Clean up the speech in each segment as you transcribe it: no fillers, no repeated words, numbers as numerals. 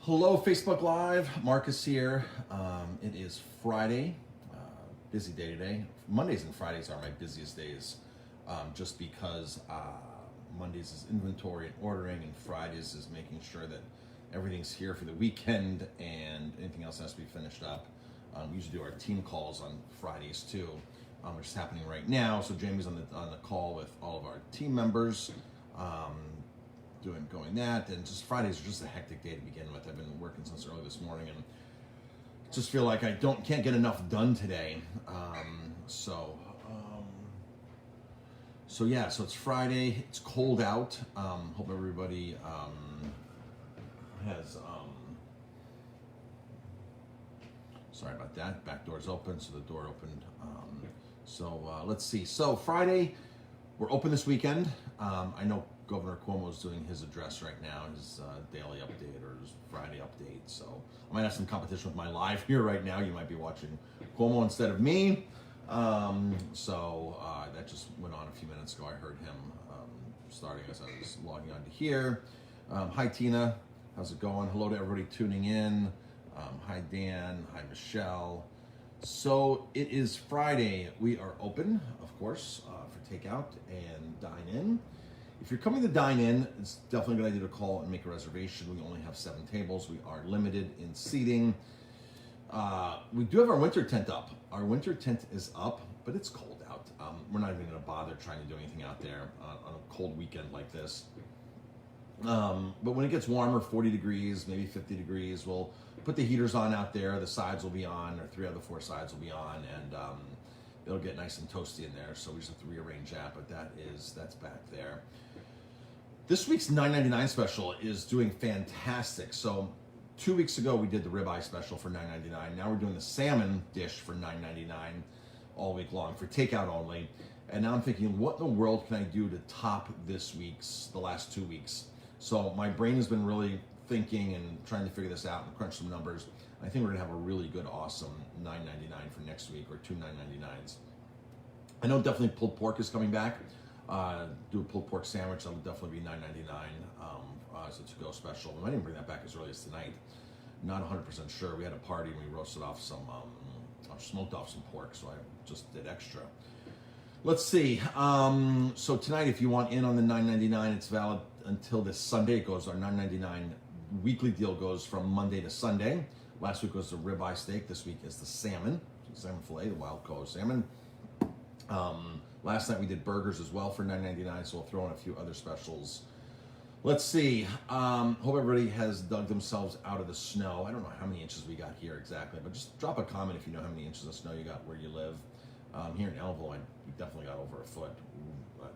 Hello, Facebook Live. Marcus here. It is Friday. Busy day today. Mondays and Fridays are my busiest days, just because Mondays is inventory and ordering, and Fridays is making sure that everything's here for the weekend and anything else has to be finished up. We usually do our team calls on Fridays too, which is happening right now. So Jamie's on the call with all of our team members. Going that, and just Fridays are just a hectic day to begin with. I've been working since early this morning and just feel like I can't get enough done today. So it's Friday. It's cold out. Hope everybody has. Sorry about that. Back door's open, so the door opened. Let's see. So Friday, we're open this weekend. I know Governor Cuomo is doing his address right now, his daily update or his Friday update. So I might have some competition with my live here right now. You might be watching Cuomo instead of me. That just went on a few minutes ago. I heard him starting as I was logging on to here. Hi, Tina. How's it going? Hello to everybody tuning in. Hi, Dan. Hi, Michelle. So it is Friday. We are open, of course, for takeout and dine in. If you're coming to dine in, it's definitely a good idea to call and make a reservation. We only have 7 tables. We are limited in seating. We do have our winter tent up. Our winter tent is up, but it's cold out. We're not even going to bother trying to do anything out there on a cold weekend like this. But when it gets warmer, 40 degrees, maybe 50 degrees, we'll put the heaters on out there. The sides will be on, or 3 out of the 4 sides will be on, and it'll get nice and toasty in there. So we just have to rearrange that, but that's back there. This week's $9.99 special is doing fantastic. So 2 weeks ago, we did the ribeye special for $9.99. Now we're doing the salmon dish for $9.99 all week long for takeout only. And now I'm thinking, what in the world can I do to top the last 2 weeks? So my brain has been really thinking and trying to figure this out and crunch some numbers. I think we're gonna have a really good, awesome $9.99 for next week, or 2 $9.99s. I know definitely pulled pork is coming back. Do a pulled pork sandwich. That would definitely be $9.99 as a to-go special. We might even bring that back as early as tonight. Not 100% sure. We had a party and we roasted off smoked off some pork, so I just did extra. Let's see. So tonight, if you want in on the $9.99, it's valid until this Sunday. It goes, our $9.99 weekly deal goes from Monday to Sunday. Last week was the ribeye steak. This week is the salmon fillet, the wild caught salmon. Last night we did burgers as well for $9.99, so we'll throw in a few other specials. Let's see. Hope everybody has dug themselves out of the snow. I don't know how many inches we got here exactly, but just drop a comment if you know how many inches of snow you got where you live. Here in Ellenville, we definitely got over a foot.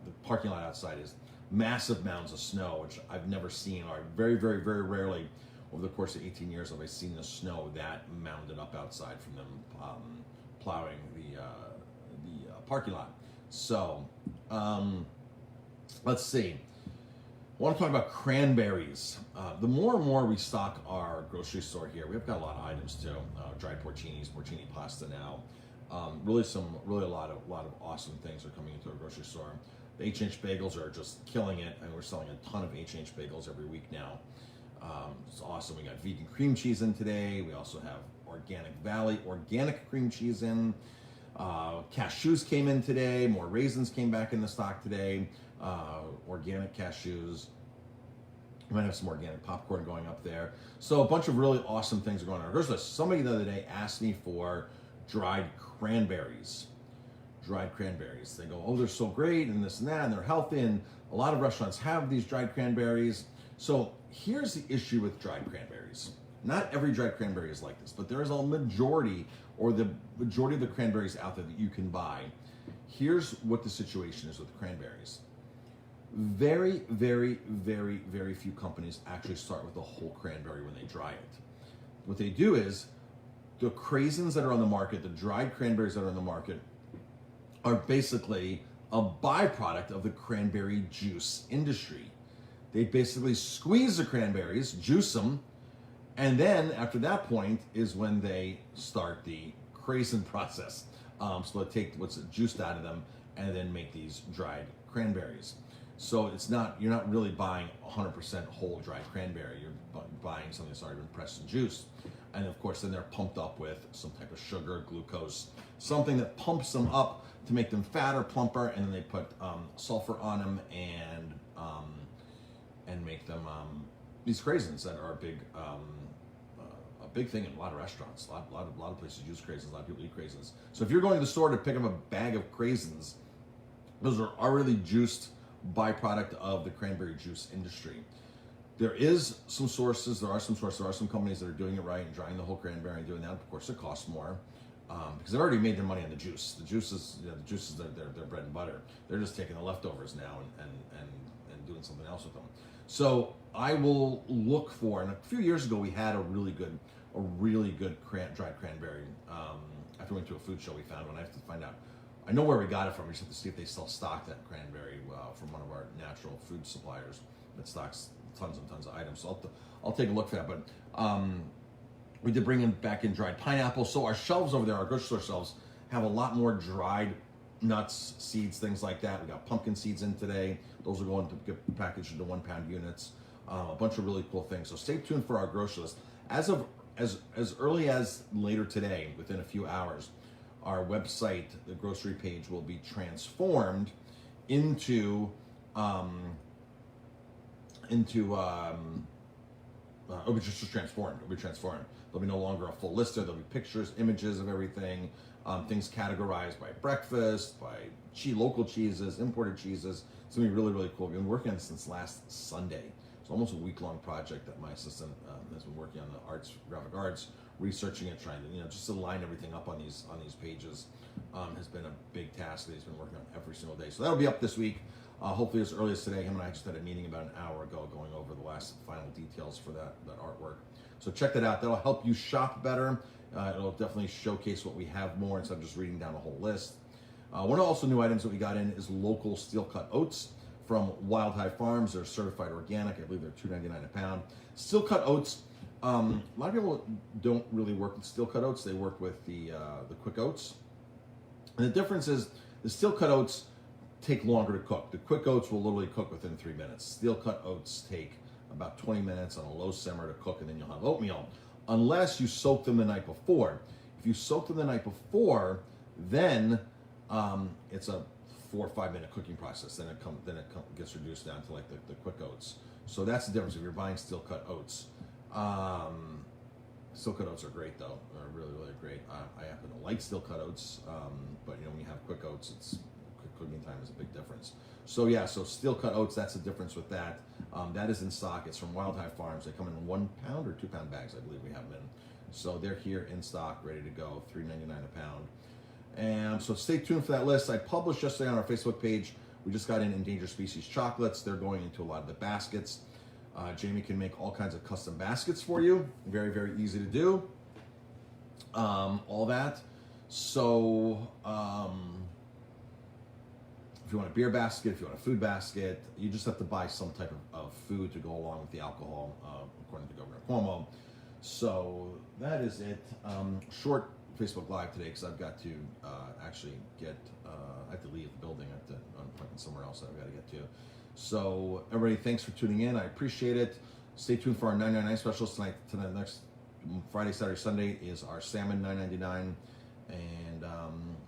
The parking lot outside is massive mounds of snow, which I've never seen, or very, very, very rarely over the course of 18 years have I seen the snow that mounded up outside from them plowing the parking lot. So, let's see. I want to talk about cranberries. The more and more we stock our grocery store here, we've got a lot of items too. Dried porcinis, porcini pasta now. Really a lot of awesome things are coming into our grocery store. The H&H bagels are just killing it, and we're selling a ton of H&H bagels every week now. It's awesome. We got vegan cream cheese in today. We also have Organic Valley organic cream cheese in. Cashews came in today. More raisins came back in the stock today. Organic cashews. We might have some organic popcorn going up there. So a bunch of really awesome things are going on. There's somebody the other day asked me for dried cranberries. Dried cranberries. They go, oh, they're so great and this and that, and they're healthy, and a lot of restaurants have these dried cranberries. So here's the issue with dried cranberries. Not every dried cranberry is like this, but there is a majority, or the majority of the cranberries out there that you can buy. Here's what the situation is with cranberries. Very, very, very, very few companies actually start with the whole cranberry when they dry it. What they do is, the craisins that are on the market, the dried cranberries that are on the market, are basically a byproduct of the cranberry juice industry. They basically squeeze the cranberries, juice them, and then after that point is when they start the craisin process. So they take what's juiced out of them and then make these dried cranberries. So you're not really buying 100% whole dried cranberry. You're buying something that's already been pressed and juiced. And of course, then they're pumped up with some type of sugar, glucose, something that pumps them up to make them fatter, plumper, and then they put sulfur on them and make them these craisins that are a big thing in a lot of restaurants. A lot of places use craisins. A lot of people eat craisins. So if you're going to the store to pick up a bag of craisins, those are already juiced byproduct of the cranberry juice industry. There are some companies that are doing it right and drying the whole cranberry and doing that. Of course, it costs more because they've already made their money on the juice. The juice is their bread and butter. They're just taking the leftovers now and doing something else with them. So I will look for. And a few years ago, we had a really good dried cranberry. After we went to a food show, we found one. I have to find out. I know where we got it from. We just have to see if they still stock that cranberry from one of our natural food suppliers that stocks tons and tons of items. So I'll take a look for that. But we did bring back in dried pineapple. So our shelves over there, our grocery store shelves, have a lot more dried nuts, seeds, things like that. We got pumpkin seeds in today. Those are going to get packaged into 1 pound units. A bunch of really cool things. So stay tuned for our grocery list. As early as later today, within a few hours, our website, the grocery page, will be transformed into it'll be just transformed. It'll be transformed. There'll be no longer a full lister. There'll be pictures, images of everything, things categorized by breakfast, by local cheeses, imported cheeses. It's gonna be really, really cool. We've been working on this since last Sunday. It's almost a week-long project that my assistant has been working on the graphic arts, researching it, trying to just to line everything up on these pages. Has been a big task that he's been working on every single day. So that'll be up this week. Hopefully as early as today. Him and I just had a meeting about an hour ago going over the last final details for that artwork. So check that out. That'll help you shop better. It'll definitely showcase what we have more instead of just reading down a whole list. One of also new items that we got in is local steel-cut oats from Wild High Farms. They're certified organic. I believe they're $2.99 a pound. Steel-cut oats. A lot of people don't really work with steel-cut oats. They work with the quick oats. And the difference is the steel-cut oats take longer to cook. The quick oats will literally cook within 3 minutes. Steel-cut oats take about 20 minutes on a low simmer to cook, and then you'll have oatmeal, unless you soak them the night before. If you soak them the night before, then it's a 4 or 5 minute cooking process. Then it gets reduced down to like the quick oats. So that's the difference if you're buying steel-cut oats. Steel-cut oats are great though. They're really, really great. I happen to like steel-cut oats, but when you have quick oats, cooking time is a big difference. So yeah, so steel-cut oats, that's the difference with that. That is in stock. It's from Wild High Farms. They come in 1 pound or 2 pound bags, I believe we have them in. So they're here in stock, ready to go, $3.99 a pound. And so stay tuned for that list. I published yesterday on our Facebook page. We just got in endangered species chocolates. They're going into a lot of the baskets. Jamie can make all kinds of custom baskets for you. Very, very easy to do. All that. So if you want a beer basket, if you want a food basket, you just have to buy some type of food to go along with the alcohol, according to Governor Cuomo. So that is it. Short Facebook Live today because I've got to actually get, I have to leave the building. I have to on an appointment somewhere else that I've got to get to. So everybody, thanks for tuning in. I appreciate it. Stay tuned for our $9.99 specials tonight. Next Friday, Saturday, Sunday is our salmon $9.99, and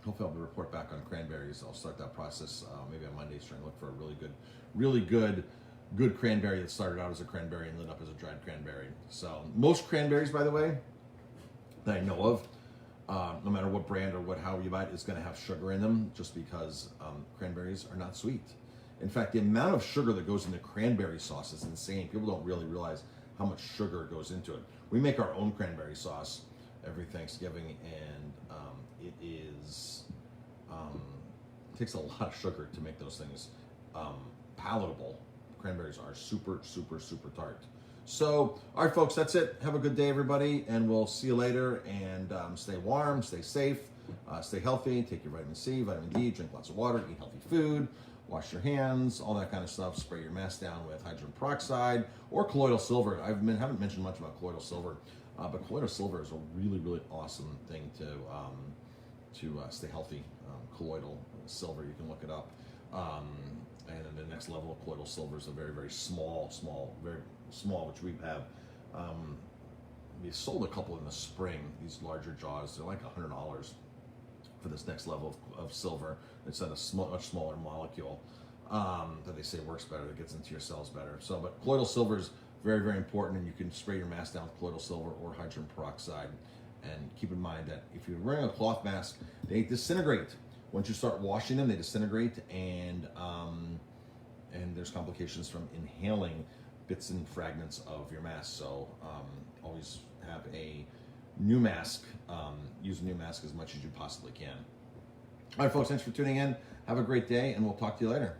hopefully I'll report back on cranberries. I'll start that process maybe on Mondays, trying to look for a really good cranberry that started out as a cranberry and lit up as a dried cranberry. So most cranberries, by the way, that I know of, no matter what brand or however you buy it, is going to have sugar in them, just because cranberries are not sweet. In fact, the amount of sugar that goes into cranberry sauce is insane. People don't really realize how much sugar goes into it. We make our own cranberry sauce every Thanksgiving, and it takes a lot of sugar to make those things palatable. Cranberries are super, super, super tart. So, all right, folks, that's it. Have a good day, everybody, and we'll see you later. And stay warm, stay safe, stay healthy, take your vitamin C, vitamin D, drink lots of water, eat healthy food, wash your hands, all that kind of stuff. Spray your mask down with hydrogen peroxide or colloidal silver. I haven't mentioned much about colloidal silver, but colloidal silver is a really, really awesome thing to stay healthy. Colloidal silver, you can look it up. And then the next level of colloidal silver is a very, very small, which we have We sold a couple in the spring, these larger jaws. They're like $100 for this next level of silver. It's at a much smaller molecule that they say works better, that gets into your cells better. So, but colloidal silver is very, very important, and you can spray your mask down with colloidal silver or hydrogen peroxide. And keep in mind that if you're wearing a cloth mask, they disintegrate. Once you start washing them, they disintegrate, and there's complications from inhaling bits and fragments of your mask. So always have a new mask. Use a new mask as much as you possibly can. All right, folks, thanks for tuning in. Have a great day, and we'll talk to you later.